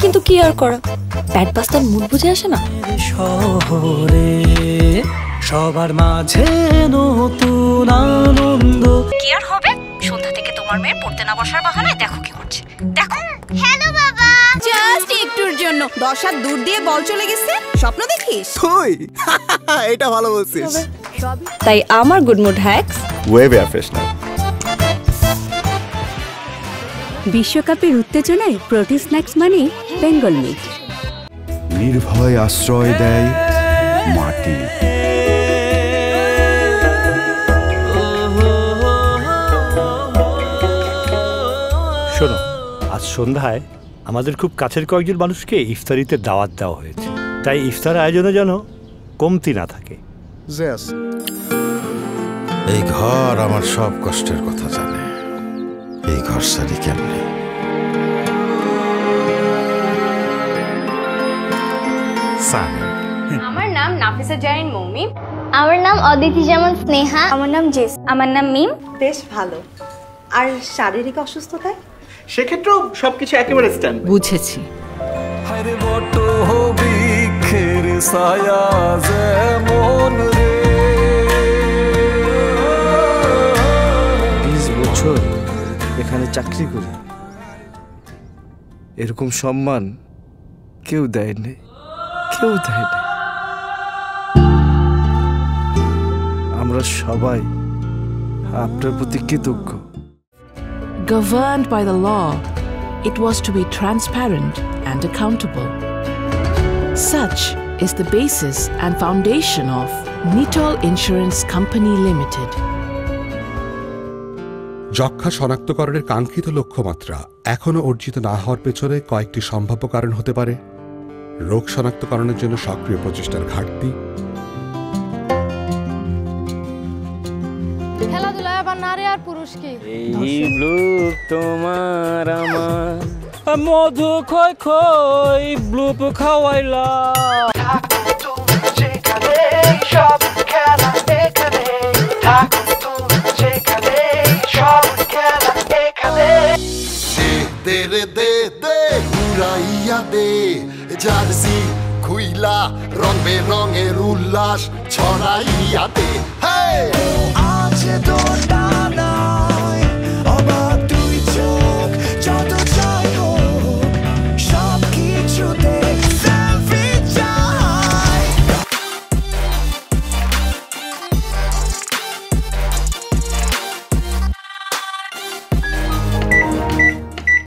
কিন্তু কি আর করা, প্যাট পাস্তার মুড বুঝে আসে না। শহরে সবার মাঝে নতুন আনন্দ। কি আর হবে, সন্ধ্যা থেকে তোমার মেয়ের পড়তে না বসার বাহানায় দেখো কি করছে, দেখো। হ্যালো বাবা, জাস্ট একটুর জন্য 10 হাত দূর দিয়ে বল চলে গেছে, স্বপ্ন দেখিস তুই? এটা ভালো বলছিস। তাই আমার গুড মুড হ্যাকস ওয়েব এয়ার ফ্রেশনার। বিশ্বকাপের উত্তেজনায় প্রোটি স্ন্যাক্স মানে বেঙ্গল মিট। নির্ভয় আশ্রয় দেয় মাটি। শোনো, আজ সন্ধ্যায় আমাদের খুব কাছের কয়েকজন মানুষকে ইফতারিতে দাওয়াত দেওয়া হয়েছে, তাই ইফতার আয়োজনে যেন কমতি না থাকে। এই ঘর আমার সব কষ্টের কথা জানে। এই ঘর সারি কেমনে? আমার নাম নাফিসা জারিন মৌমি। আমার নাম অদিতি জামান স্নেহা। আমার নাম জেস। আমার নাম মিম। বেশ ভালো। আর শারীরিক অসুস্থতায়? সেক্ষেত্রেও সবকিছু একেবারে স্ট্যান্ড। বুঝেছি। হায়রে বট বৃক্ষের ছায়া যেমন রে। 20 বছর এখানে চাকরি করি, এরকম সম্মান কেউ দেয়নি, কেউ দেয়নি। আমরা সবাই আপনার প্রতি কৃতজ্ঞ। Governed by the law, it was to be transparent and accountable. Such is the basis and foundation of Nitol Insurance Company Limited. যক্ষ্মা শনাক্তকরণের কাঙ্ক্ষিত লক্ষ্যমাত্রা এখনও অর্জিত না হওয়ার পেছনে কয়েকটি সম্ভাব্য কারণ হতে পারে: রোগ শনাক্তকরণের জন্য সক্রিয় প্রচেষ্টার ঘাটতি, খেলাধুলায় আবার নারী আর পুরুষ কি? এই ব্লুপ তোমার আমার মধু খয় খয় ব্লুপ খাওয়াইলা। সব খেলা এখানে, সব খেলা এখানে। দে রে দে দে উড়াইয়া দে, জার্সি খুইলা রং বেরঙের উল্লাস ছড়াইয়া দে।